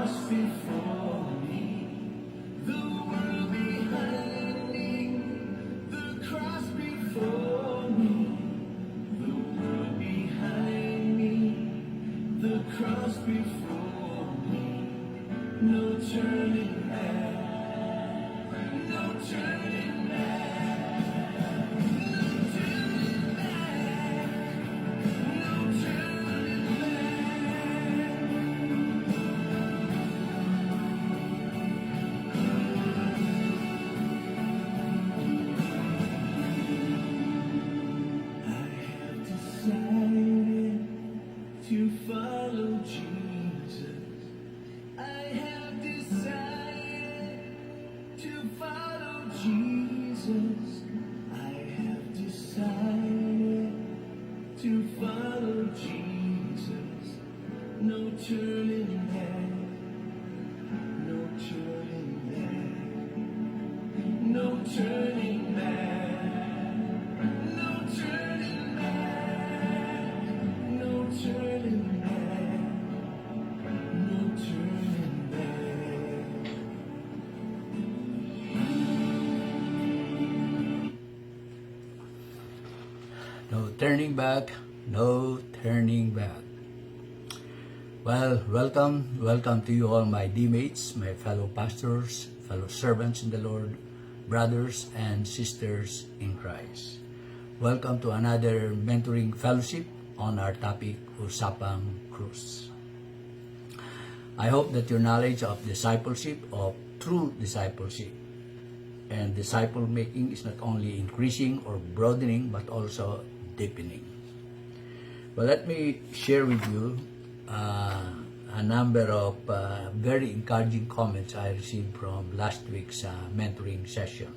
cross before me, the world behind me, the cross before me, the world behind me, the cross before me, no turning back, no turning back, no turning back, no turning I have decided to follow Jesus. I have decided to follow Jesus. I have decided to follow Jesus. No turning back, no turning back, no turning back, no turning back, no turning back, no turning back. No turning back, no turning back. Well, welcome to you all, my teammates, my fellow pastors, fellow servants in the Lord, brothers and sisters in Christ. Welcome to another mentoring fellowship on our topic, Usapang Cruz. I hope that your knowledge of discipleship, of true discipleship, and disciple making is not only increasing or broadening, but also deepening. Well, let me share with you a number of very encouraging comments I received from last week's mentoring session.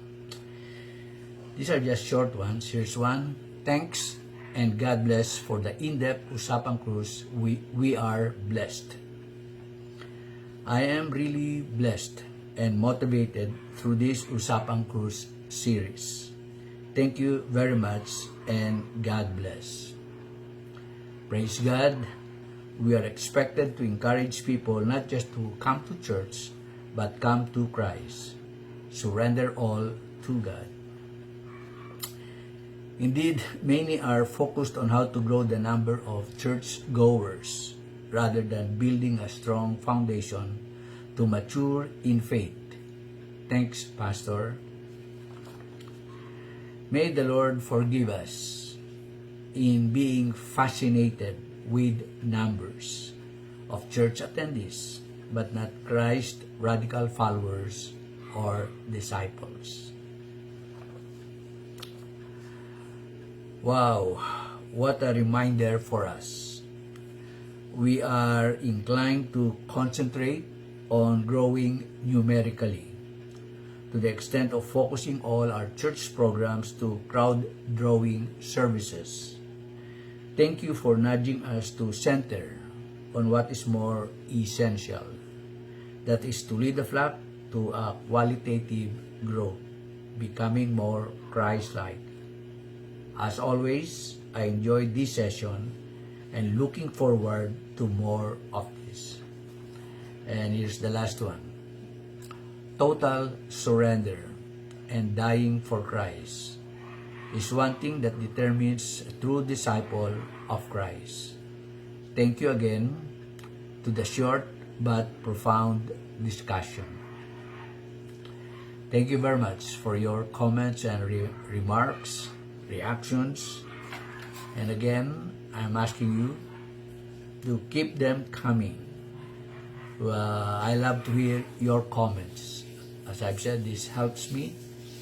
These are just short ones. Here's one. Thanks and God bless for the in-depth Usapang Cruz. We are blessed. I am really blessed and motivated through this Usapang Cruz series. Thank you very much and God bless. Praise God. We are expected to encourage people not just to come to church, but come to Christ. Surrender all to God. Indeed, many are focused on how to grow the number of church goers rather than building a strong foundation to mature in faith. Thanks, Pastor. May the Lord forgive us in being fascinated with numbers of church attendees, but not Christ radical followers or disciples. Wow, what a reminder for us. We are inclined to concentrate on growing numerically, to the extent of focusing all our church programs to crowd-drawing services. Thank you for nudging us to center on what is more essential. That is to lead the flock to a qualitative growth, becoming more Christ-like. As always, I enjoyed this session and looking forward to more of this. And here's the last one. Total surrender and dying for Christ is one thing that determines a true disciple of Christ. Thank you again to the short but profound discussion. Thank you very much for your comments and remarks, reactions. And again, I'm asking you to keep them coming. I love to hear your comments. As I've said, this helps me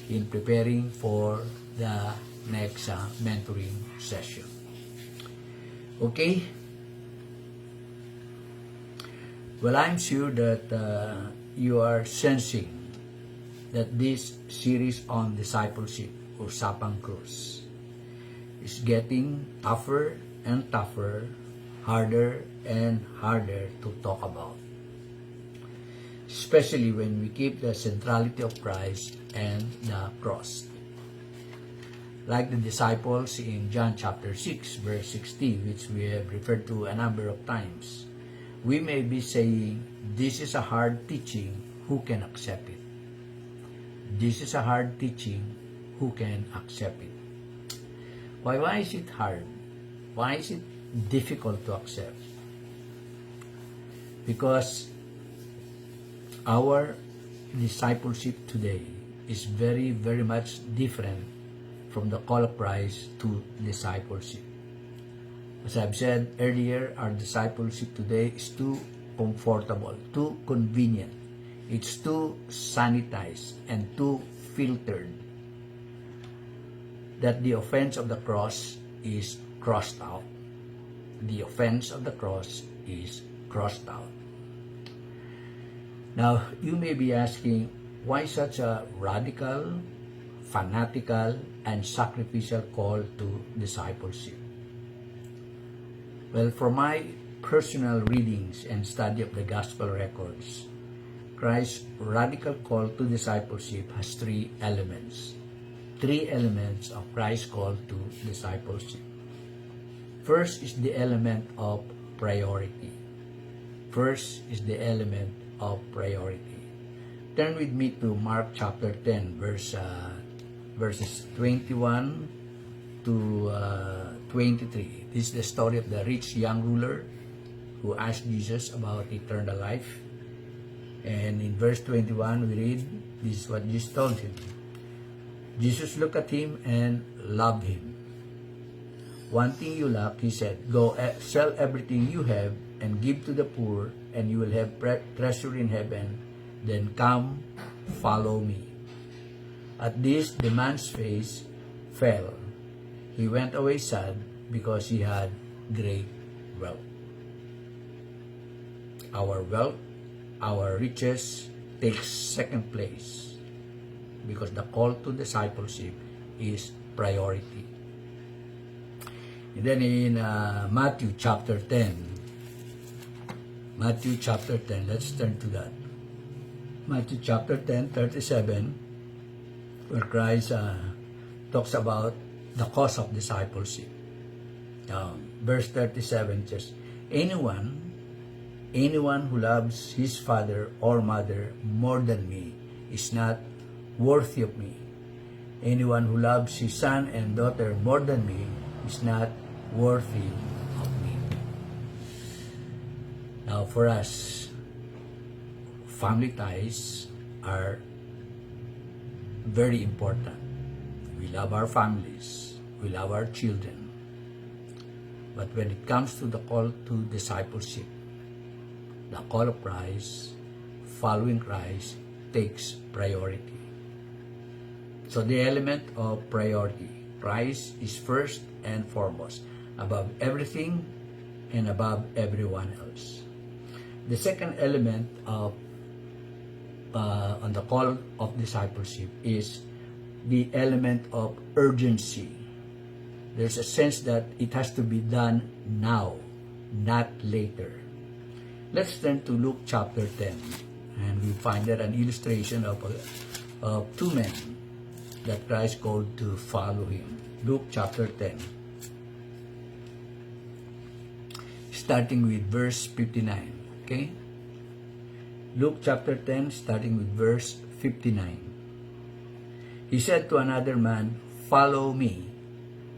in preparing for the next mentoring session. Okay? Well, I'm sure that you are sensing that this series on discipleship, Usapang Cruz, is getting tougher and tougher, harder and harder to talk about. Especially when we keep the centrality of Christ and the cross. Like the disciples in John chapter 6, verse 60, which we have referred to a number of times. we may be saying, this is a hard teaching, who can accept it? This is a hard teaching, who can accept it? Why is it hard? Why is it difficult to accept? Because our discipleship today is very, very much different from the call of Christ to discipleship. As I've said earlier, our discipleship today is too comfortable, too convenient. It's too sanitized and too filtered that the offense of the cross is crossed out. The offense of the cross is crossed out. Now, you may be asking, why such a radical, fanatical, and sacrificial call to discipleship? Well, from my personal readings and study of the gospel records, Christ's radical call to discipleship has three elements. Three elements of Christ's call to discipleship. First is the element of priority. First is the element of priority. Turn with me to Mark chapter 10, verses 21 to 23. This is the story of the rich young ruler who asked Jesus about eternal life. And in verse 21, we read, this is what Jesus told him. Jesus looked at him and loved him. One thing you lack, he said, go sell everything you have and give to the poor, and you will have treasure in heaven. Then come, follow me. At this, the man's face fell. He went away sad because he had great wealth. Our wealth, our riches takes second place because the call to discipleship is priority. And then in Matthew chapter 10, let's turn to that. Matthew chapter 10, 37, where Christ talks about the cost of discipleship. Verse 37 says, anyone who loves his father or mother more than me is not worthy of me. Anyone who loves his son and daughter more than me is not worthy of me. Now for us, family ties are very important. We love our families. We love our children. But when it comes to the call to discipleship, the call of Christ, following Christ, takes priority. So the element of priority, Christ is first and foremost, above everything and above everyone else. The second element of on the call of discipleship is the element of urgency. There's a sense that it has to be done now, not later. Let's turn to Luke chapter 10, and we find there an illustration of two men that Christ called to follow him. Luke chapter 10, starting with verse 59. Okay? Luke chapter 10, starting with verse 59. He said to another man, follow me.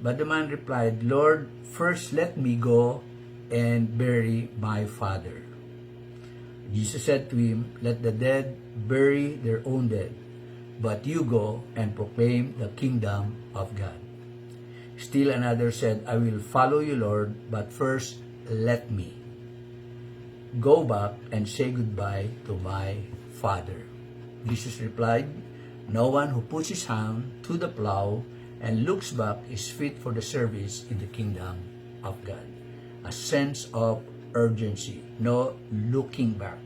But the man replied, Lord, first let me go and bury my father. Jesus said to him, let the dead bury their own dead, but you go and proclaim the kingdom of God. Still another said, I will follow you, Lord, but first let me go back and say goodbye to my father. Jesus replied, no one who puts his hand to the plow and looks back is fit for the service in the kingdom of God. A sense of urgency, no looking back.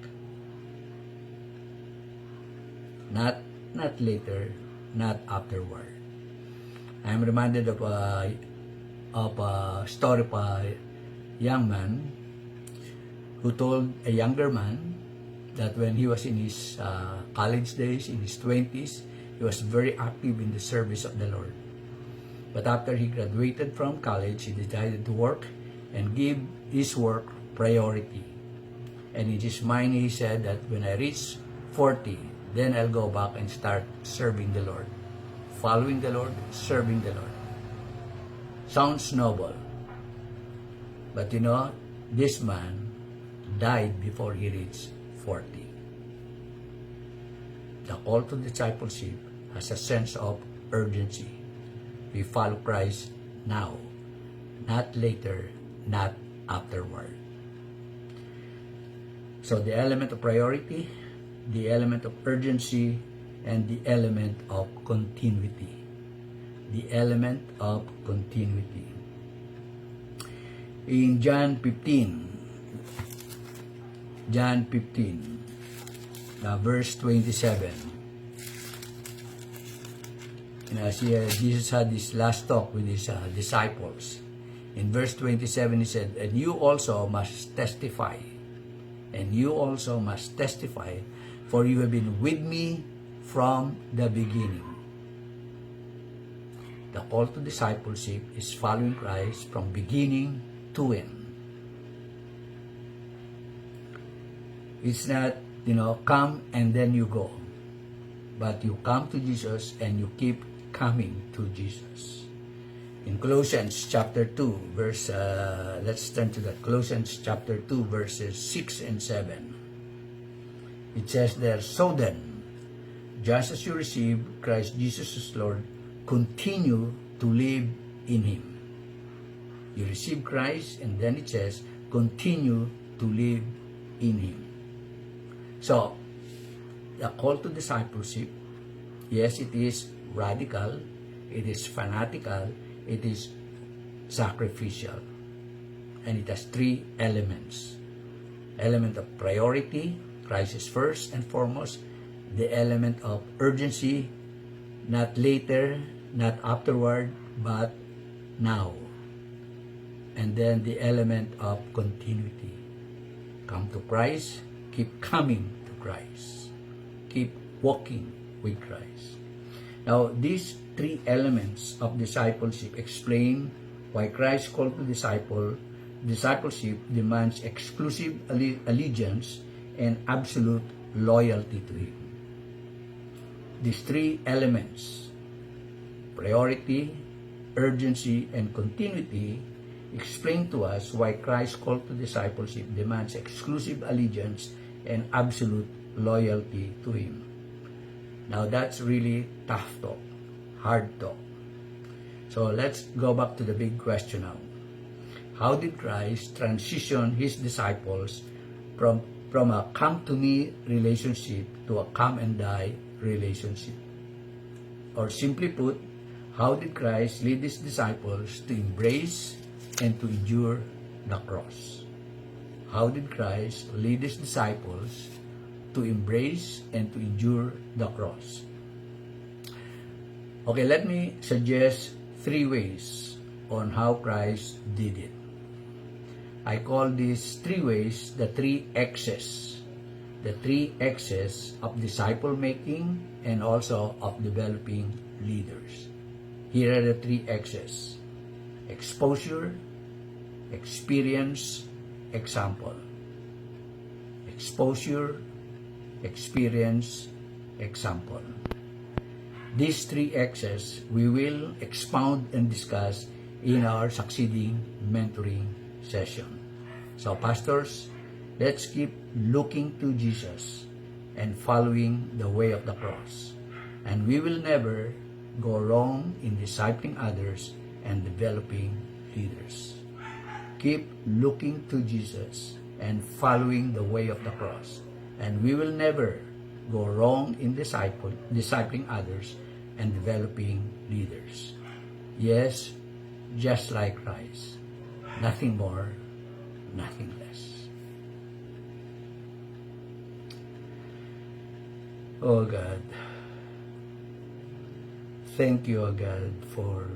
Not later, not afterward. I'm reminded of a story of a young man who told a younger man that when he was in his college days, in his 20s, he was very active in the service of the Lord. But after he graduated from college, he decided to work and give his work priority. And in his mind, he said that when I reach 40, then I'll go back and start serving the Lord. Following the Lord, serving the Lord. Sounds noble. But you know, this man died before he reached 40. The call to discipleship has a sense of urgency. We follow Christ now, not later, not afterward. So the element of priority, the element of urgency, and the element of continuity. The element of continuity. In John 15, verse 27, Jesus had this last talk with his disciples. In verse 27, he said, and you also must testify. And you also must testify, for you have been with me from the beginning. The call to discipleship is following Christ from beginning to end. It's not, come and then you go. But you come to Jesus and you keep coming to Jesus. In Colossians chapter 2, let's turn to that. Colossians chapter 2, verses 6 and 7. It says there, so then, just as you receive Christ Jesus as Lord, continue to live in Him. You receive Christ, and then it says, continue to live in Him. So, the call to discipleship, yes, it is radical, it is fanatical, it is sacrificial. And it has three elements. Element of priority, Christ is first and foremost. The element of urgency, not later, not afterward, but now. And then the element of continuity. Come to Christ, keep coming to Christ. Keep walking with Christ. Now, these three elements of discipleship explain why Christ's call to discipleship demands exclusive allegiance and absolute loyalty to Him. These three elements, priority, urgency, and continuity, explain to us why Christ's call to discipleship demands exclusive allegiance and absolute loyalty to Him. Now that's really tough talk, hard talk. So let's go back to the big question now. How did Christ transition His disciples from a come-to-me relationship to a come-and-die relationship? Or simply put, how did Christ lead His disciples to embrace and to endure the cross? How did Christ lead His disciples to embrace and to endure the cross? Okay, let me suggest 3 ways on how Christ did it. I call these 3 ways the 3 X's. The 3 X's of disciple making and also of developing leaders. Here are the 3 X's. Exposure, experience, example. Exposure, experience, example. These 3 X's we will expound and discuss in our succeeding mentoring session. So pastors, let's keep looking to Jesus and following the way of the cross. And we will never go wrong in discipling others and developing leaders. Keep looking to Jesus and following the way of the cross. And we will never go wrong in discipling others and developing leaders. Yes, just like Christ. Nothing more, nothing less. Oh God, thank you, oh God, for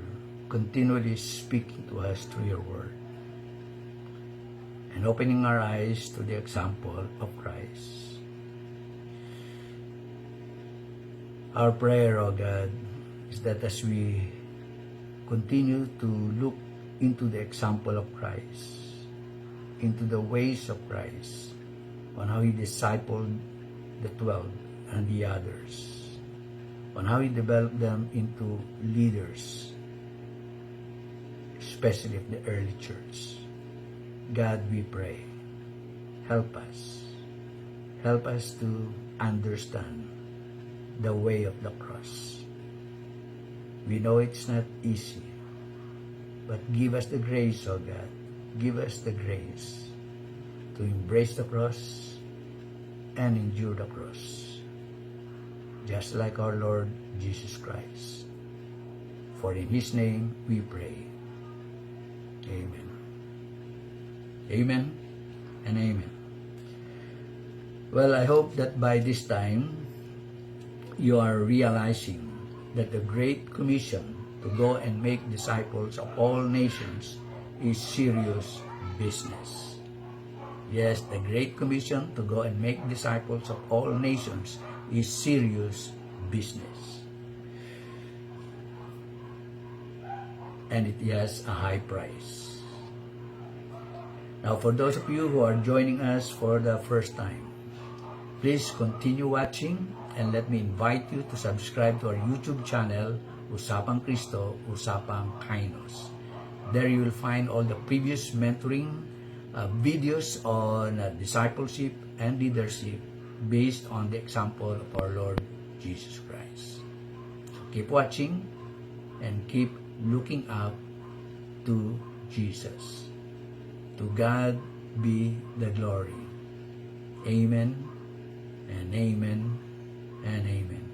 continually speaking to us through your word and opening our eyes to the example of Christ. Our prayer, oh God, is that as we continue to look into the example of Christ, into the ways of Christ, on how He discipled the 12 and the others, on how He developed them into leaders, especially of the early church. God, we pray, help us. Help us to understand the way of the cross. We know it's not easy, but give us the grace, oh God. Give us the grace to embrace the cross and endure the cross, just like our Lord Jesus Christ. For in His name we pray. Amen. Amen and amen. Well, I hope that by this time, you are realizing that the Great Commission to go and make disciples of all nations is serious business. Yes, the Great Commission to go and make disciples of all nations is serious business. And it has a high price. Now, for those of you who are joining us for the first time, please continue watching and let me invite you to subscribe to our YouTube channel, Usapang Cristo, Usapang Kainos. There you will find all the previous mentoring videos on discipleship and leadership based on the example of our Lord Jesus Christ. So keep watching and keep looking up to Jesus. To God be the glory. Amen and amen and amen.